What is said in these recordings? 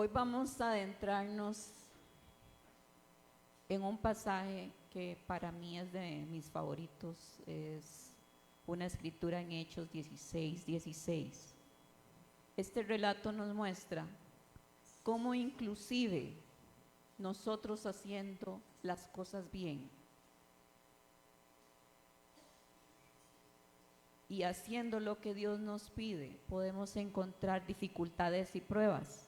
Hoy vamos a adentrarnos en un pasaje que para mí es de mis favoritos, es una escritura en Hechos 16:16. Este relato nos muestra cómo inclusive nosotros haciendo las cosas bien y haciendo lo que Dios nos pide, podemos encontrar dificultades y pruebas.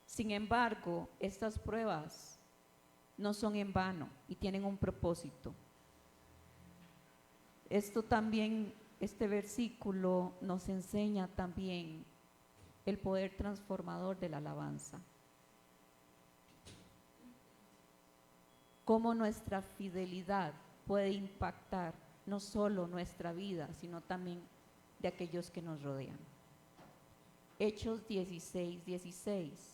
Sin embargo, estas pruebas no son en vano y tienen un propósito. Este versículo nos enseña también el poder transformador de la alabanza. Cómo nuestra fidelidad puede impactar no solo nuestra vida, sino también de aquellos que nos rodean. Hechos 16:16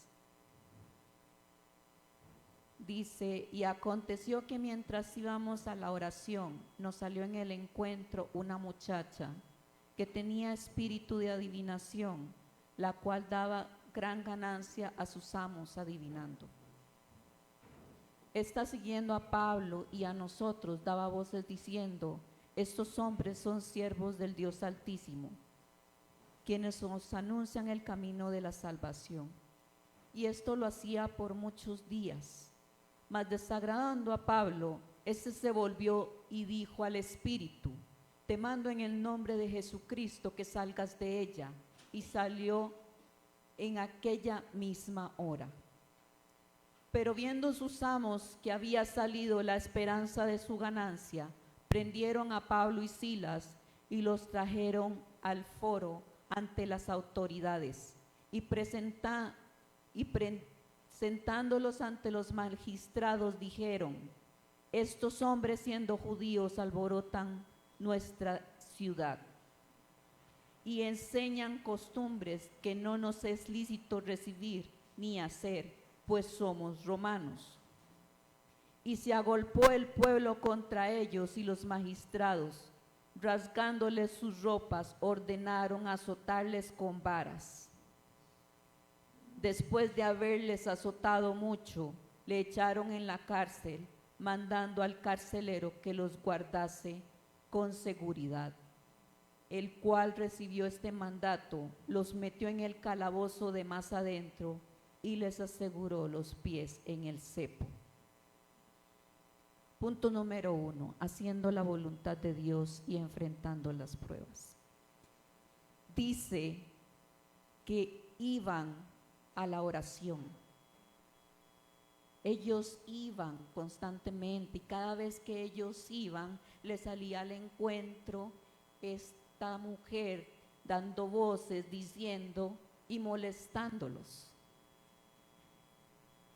dice: y aconteció que mientras íbamos a la oración, nos salió en el encuentro una muchacha que tenía espíritu de adivinación, la cual daba gran ganancia a sus amos adivinando. Esta, siguiendo a Pablo y a nosotros, daba voces diciendo: estos hombres son siervos del Dios Altísimo, quienes os anuncian el camino de la salvación. Y esto lo hacía por muchos días. Mas desagradando a Pablo, éste se volvió y dijo al espíritu: te mando en el nombre de Jesucristo que salgas de ella. Y salió en aquella misma hora. Pero viendo sus amos que había salido la esperanza de su ganancia, prendieron a Pablo y Silas y los trajeron al foro ante las autoridades, y presentándolos ante los magistrados dijeron: estos hombres, siendo judíos, alborotan nuestra ciudad y enseñan costumbres que no nos es lícito recibir ni hacer, pues somos romanos. Y se agolpó el pueblo contra ellos, y los magistrados, rasgándoles sus ropas, ordenaron azotarles con varas. Después de haberles azotado mucho, le echaron en la cárcel, mandando al carcelero que los guardase con seguridad, el cual recibió este mandato, los metió en el calabozo de más adentro y les aseguró los pies en el cepo. Punto número 1, haciendo la voluntad de Dios y enfrentando las pruebas. Dice que iban a la oración. Ellos iban constantemente, y cada vez que ellos iban, les salía al encuentro esta mujer dando voces, diciendo y molestándolos.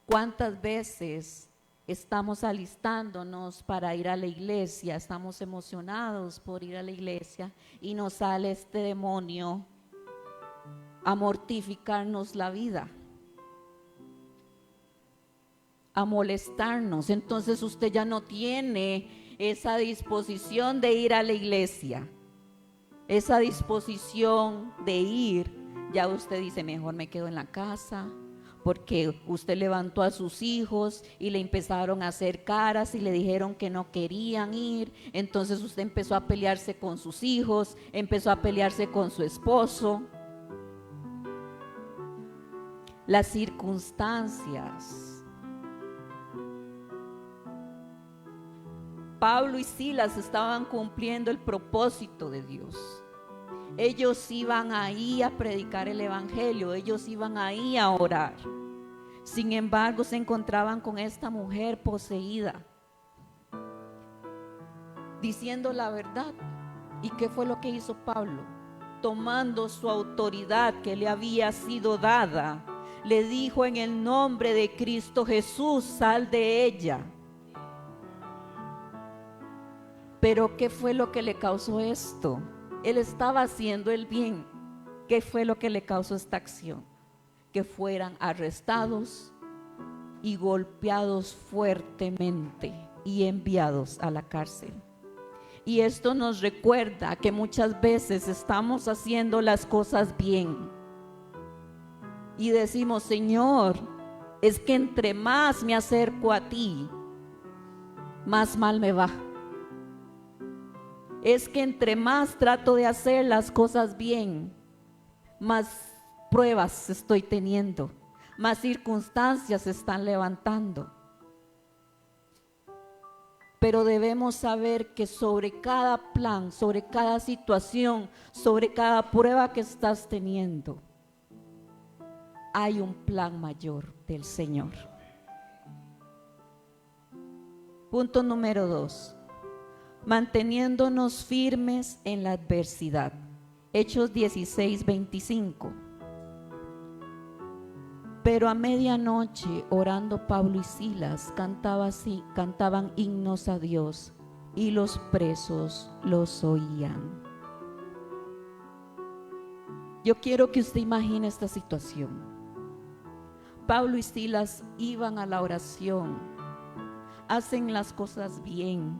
¿Cuántas veces estamos alistándonos para ir a la iglesia, estamos emocionados por ir a la iglesia, y nos sale este demonio a mortificarnos la vida, a molestarnos? Entonces usted ya no tiene esa disposición de ir a la iglesia, esa disposición de ir. Ya usted dice: mejor me quedo en la casa, porque usted levantó a sus hijos y le empezaron a hacer caras y le dijeron que no querían ir. Entonces usted empezó a pelearse con sus hijos, empezó a pelearse con su esposo. Las circunstancias. Pablo y Silas estaban cumpliendo el propósito de Dios. Ellos iban ahí a predicar el evangelio, ellos iban ahí a orar. Sin embargo, se encontraban con esta mujer poseída, diciendo la verdad. ¿Y qué fue lo que hizo Pablo? Tomando su autoridad que le había sido dada, le dijo: en el nombre de Cristo Jesús, sal de ella. Pero ¿qué fue lo que le causó esto? Él estaba haciendo el bien. ¿Qué fue lo que le causó esta acción? Que fueran arrestados y golpeados fuertemente y enviados a la cárcel. Y esto nos recuerda que muchas veces estamos haciendo las cosas bien, y decimos, Señor, es que entre más me acerco a ti, más mal me va. Es que entre más trato de hacer las cosas bien, más pruebas estoy teniendo, más circunstancias se están levantando. Pero debemos saber que sobre cada plan, sobre cada situación, sobre cada prueba que estás teniendo, hay un plan mayor del Señor. Punto número 2. Manteniéndonos firmes en la adversidad. Hechos 16:25. Pero a medianoche, orando Pablo y Silas, cantaban himnos a Dios, y los presos los oían. Yo quiero que usted imagine esta situación. Pablo y Silas iban a la oración, hacen las cosas bien,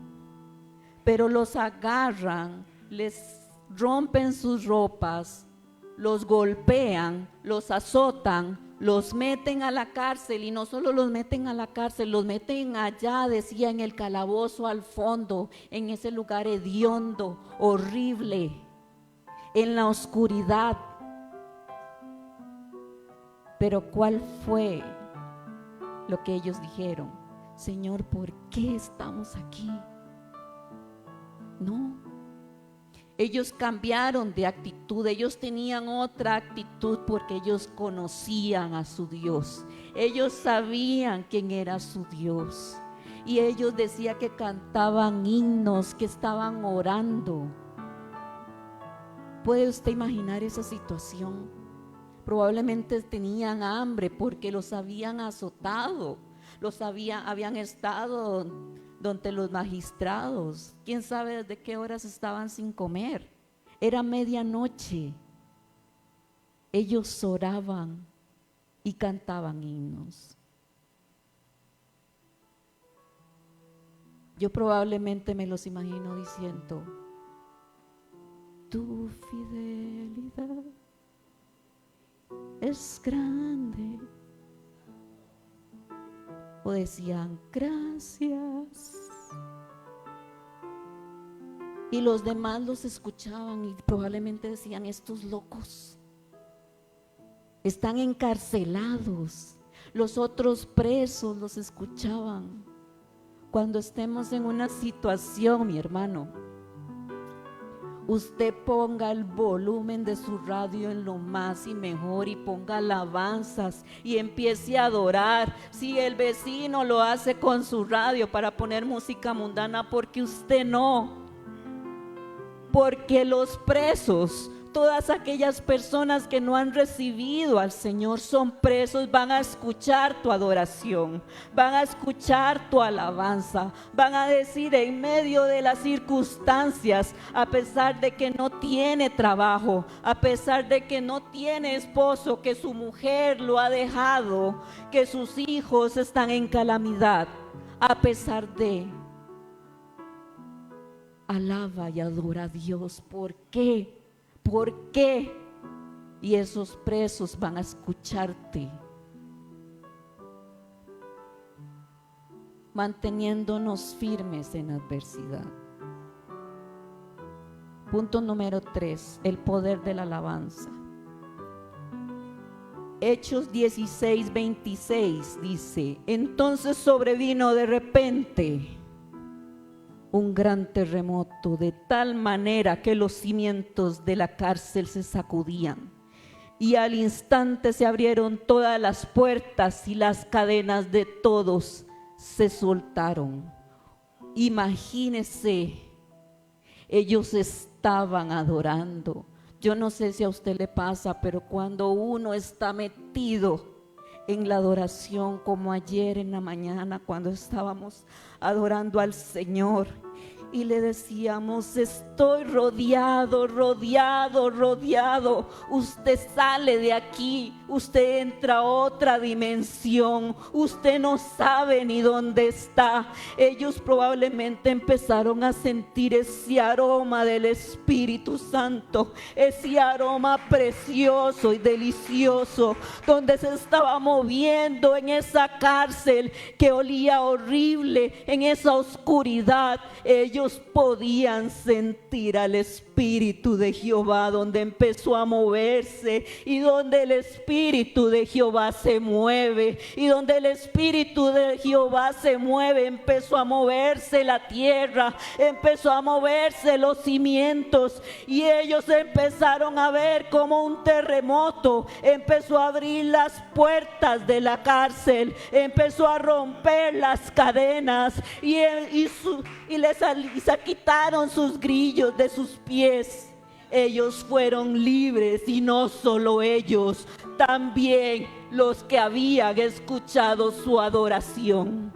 pero los agarran, les rompen sus ropas, los golpean, los azotan, los meten a la cárcel, y no solo los meten a la cárcel, los meten allá, decía, en el calabozo al fondo, en ese lugar hediondo, horrible, en la oscuridad. Pero ¿cuál fue lo que ellos dijeron? Señor, ¿por qué estamos aquí? No. Ellos cambiaron de actitud, ellos tenían otra actitud porque ellos conocían a su Dios. Ellos sabían quién era su Dios. Y ellos decían que cantaban himnos, que estaban orando. ¿Puede usted imaginar esa situación? Probablemente tenían hambre porque los habían azotado, habían estado donde los magistrados, quién sabe desde qué horas estaban sin comer. Era medianoche. Ellos oraban y cantaban himnos. Yo probablemente me los imagino diciendo, tu fidelidad es grande. O decían, gracias. Y los demás los escuchaban y probablemente decían, estos locos están encarcelados. Los otros presos los escuchaban. Cuando estemos en una situación, mi hermano, usted ponga el volumen de su radio en lo más y mejor, y ponga alabanzas y empiece a adorar. Si el vecino lo hace con su radio para poner música mundana, porque usted no. Porque los presos, todas aquellas personas que no han recibido al Señor son presos, van a escuchar tu adoración, van a escuchar tu alabanza, van a decir en medio de las circunstancias, a pesar de que no tiene trabajo, a pesar de que no tiene esposo, que su mujer lo ha dejado, que sus hijos están en calamidad, a pesar de, alaba y adora a Dios. ¿Por qué? ¿Por qué? Y esos presos van a escucharte. Manteniéndonos firmes en adversidad. Punto número 3, el poder de la alabanza. Hechos 16:26 dice, entonces sobrevino de repente un gran terremoto, de tal manera que los cimientos de la cárcel se sacudían, y al instante se abrieron todas las puertas y las cadenas de todos se soltaron. Imagínese, ellos estaban adorando. Yo no sé si a usted le pasa, pero cuando uno está metido en la adoración, como ayer en la mañana cuando estábamos adorando al Señor, y le decíamos: estoy rodeado, rodeado, rodeado. Usted sale de aquí, usted entra a otra dimensión, usted no sabe ni dónde está. Ellos probablemente empezaron a sentir ese aroma del Espíritu Santo, ese aroma precioso y delicioso, donde se estaba moviendo en esa cárcel que olía horrible, en esa oscuridad. Ellos podían sentir al Espíritu de Jehová, donde empezó a moverse, y donde el Espíritu de Jehová se mueve, y donde el Espíritu de Jehová se mueve, empezó a moverse la tierra, empezó a moverse los cimientos, y ellos empezaron a ver como un terremoto empezó a abrir las puertas de la cárcel, empezó a romper las cadenas, y se quitaron sus grillos de sus pies. Ellos fueron libres, y no solo ellos, también los que habían escuchado su adoración.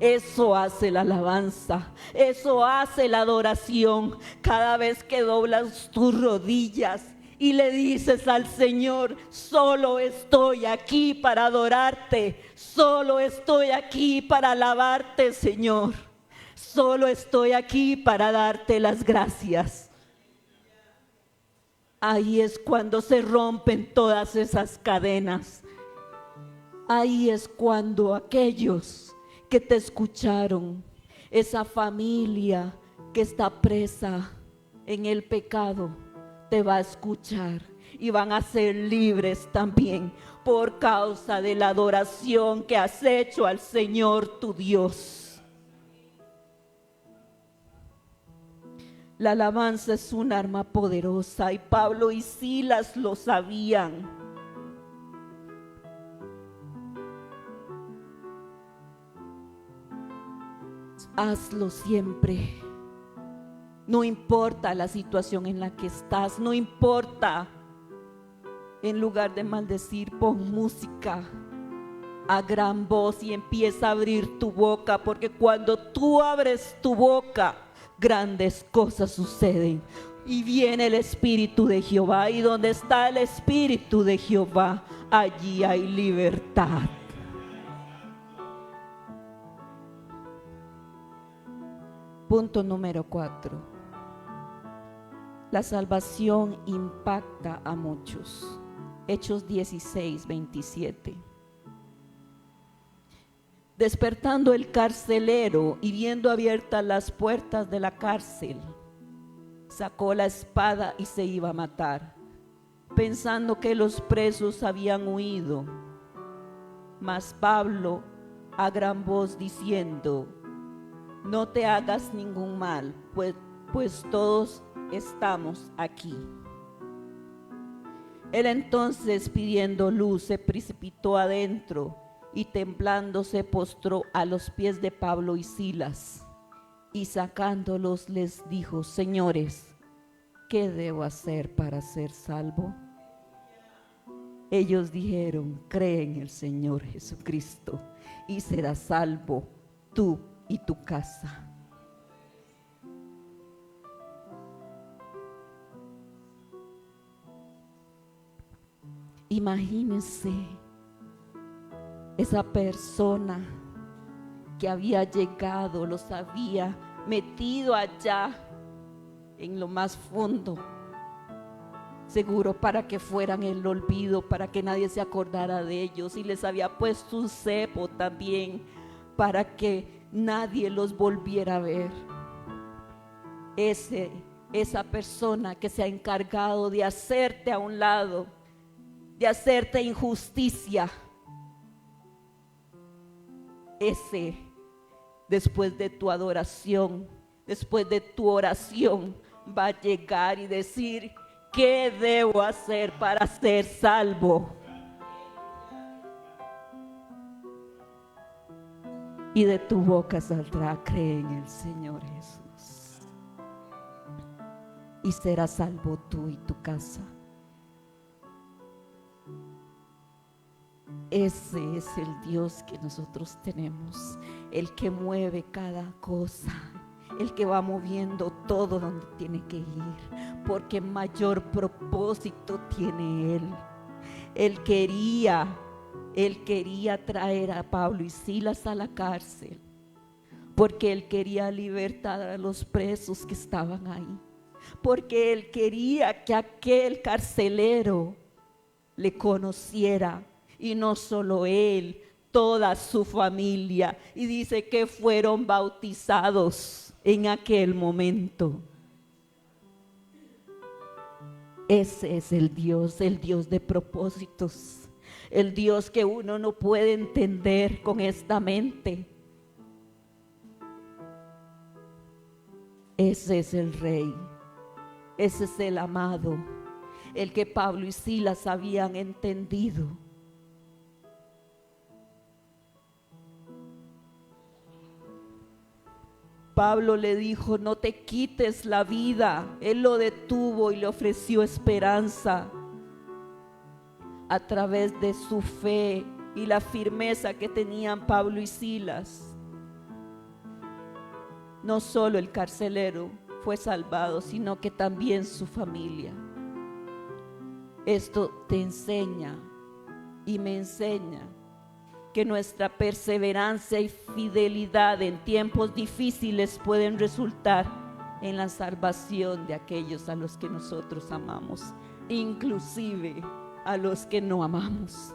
Eso hace la alabanza, eso hace la adoración. Cada vez que doblas tus rodillas y le dices al Señor: solo estoy aquí para adorarte, solo estoy aquí para alabarte, Señor, solo estoy aquí para darte las gracias. Ahí es cuando se rompen todas esas cadenas. Ahí es cuando aquellos que te escucharon, esa familia que está presa en el pecado, te va a escuchar, y van a ser libres también por causa de la adoración que has hecho al Señor tu Dios. La alabanza es un arma poderosa, y Pablo y Silas lo sabían. Hazlo siempre. No importa la situación en la que estás, no importa. En lugar de maldecir, pon música a gran voz y empieza a abrir tu boca, porque cuando tú abres tu boca, grandes cosas suceden. Y viene el Espíritu de Jehová, y donde está el Espíritu de Jehová, allí hay libertad. Punto número 4. La salvación impacta a muchos. Hechos 16:27. Despertando el carcelero y viendo abiertas las puertas de la cárcel, sacó la espada y se iba a matar, pensando que los presos habían huido. Mas Pablo a gran voz diciendo: no te hagas ningún mal, pues todos estamos aquí. Él entonces, pidiendo luz, se precipitó adentro, y temblando se postró a los pies de Pablo y Silas, y sacándolos les dijo: señores, ¿qué debo hacer para ser salvo? Ellos dijeron: cree en el Señor Jesucristo y serás salvo tú y tu casa. Imagínense esa persona que había llegado, los había metido allá en lo más fondo, seguro para que fueran el olvido, para que nadie se acordara de ellos, y les había puesto un cepo también para que nadie los volviera a ver. Esa persona que se ha encargado de hacerte a un lado, de hacerte injusticia, después de tu adoración, después de tu oración, va a llegar y decir: ¿qué debo hacer para ser salvo? Y de tu boca saldrá: cree en el Señor Jesús y serás salvo tú y tu casa. Ese es el Dios que nosotros tenemos, el que mueve cada cosa, el que va moviendo todo donde tiene que ir, porque mayor propósito tiene Él. Él quería traer a Pablo y Silas a la cárcel, porque Él quería libertar a los presos que estaban ahí, porque Él quería que aquel carcelero le conociera, y no solo él, toda su familia, y dice que fueron bautizados en aquel momento. Ese es el Dios de propósitos, el Dios que uno no puede entender con esta mente. Ese es el Rey, ese es el amado, el que Pablo y Silas habían entendido. Pablo le dijo: no te quites la vida. Él lo detuvo y le ofreció esperanza a través de su fe y la firmeza que tenían Pablo y Silas. No solo el carcelero fue salvado, sino que también su familia. Esto te enseña y me enseña que nuestra perseverancia y fidelidad en tiempos difíciles pueden resultar en la salvación de aquellos a los que nosotros amamos, inclusive a los que no amamos,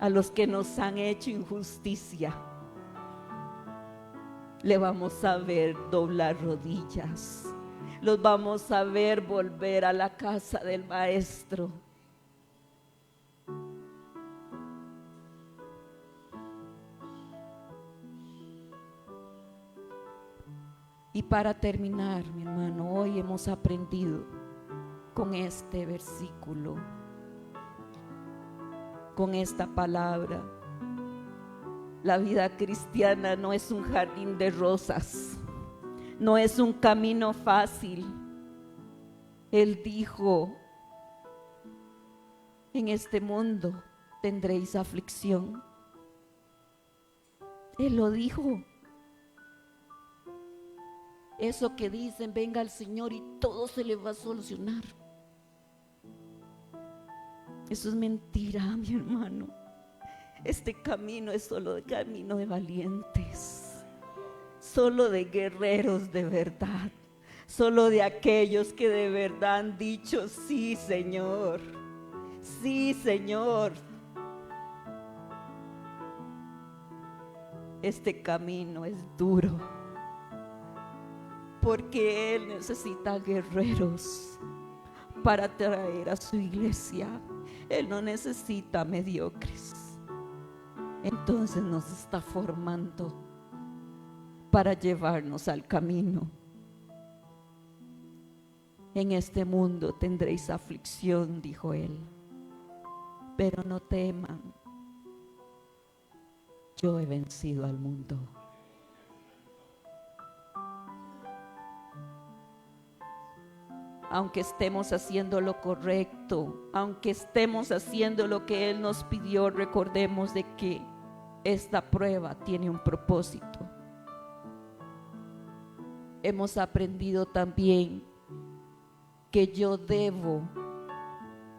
a los que nos han hecho injusticia. Le vamos a ver doblar rodillas, los vamos a ver volver a la casa del Maestro. Y para terminar, mi hermano, hoy hemos aprendido con este versículo, con esta palabra. La vida cristiana no es un jardín de rosas, no es un camino fácil. Él dijo: en este mundo tendréis aflicción. Él lo dijo. Eso que dicen, venga el Señor y todo se le va a solucionar, eso es mentira, mi hermano. Este camino es solo de camino de valientes, solo de guerreros de verdad, solo de aquellos que de verdad han dicho: sí, Señor, sí, Señor. Este camino es duro, porque Él necesita guerreros para traer a su iglesia. Él no necesita mediocres. Entonces nos está formando para llevarnos al camino. En este mundo tendréis aflicción, dijo Él, pero no teman, yo he vencido al mundo. Aunque estemos haciendo lo correcto, aunque estemos haciendo lo que Él nos pidió, recordemos de que esta prueba tiene un propósito. Hemos aprendido también que yo debo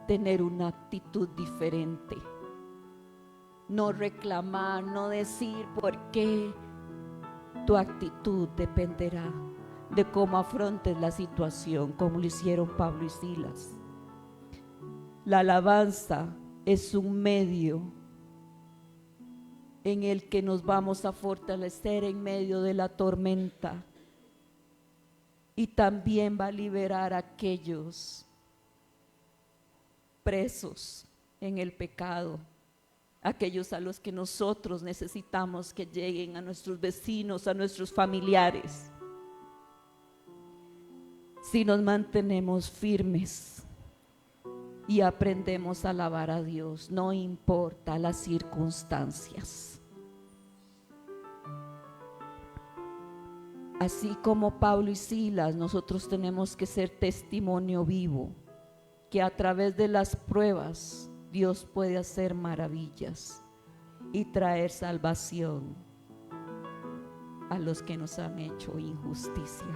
tener una actitud diferente. No reclamar, no decir por qué. Tu actitud dependerá de cómo afrontes la situación, como lo hicieron Pablo y Silas. La alabanza es un medio en el que nos vamos a fortalecer en medio de la tormenta, y también va a liberar a aquellos presos en el pecado, aquellos a los que nosotros necesitamos que lleguen, a nuestros vecinos, a nuestros familiares. Si nos mantenemos firmes y aprendemos a alabar a Dios, no importa las circunstancias. Así como Pablo y Silas, nosotros tenemos que ser testimonio vivo, que a través de las pruebas Dios puede hacer maravillas. y traer salvación a los que nos han hecho injusticia.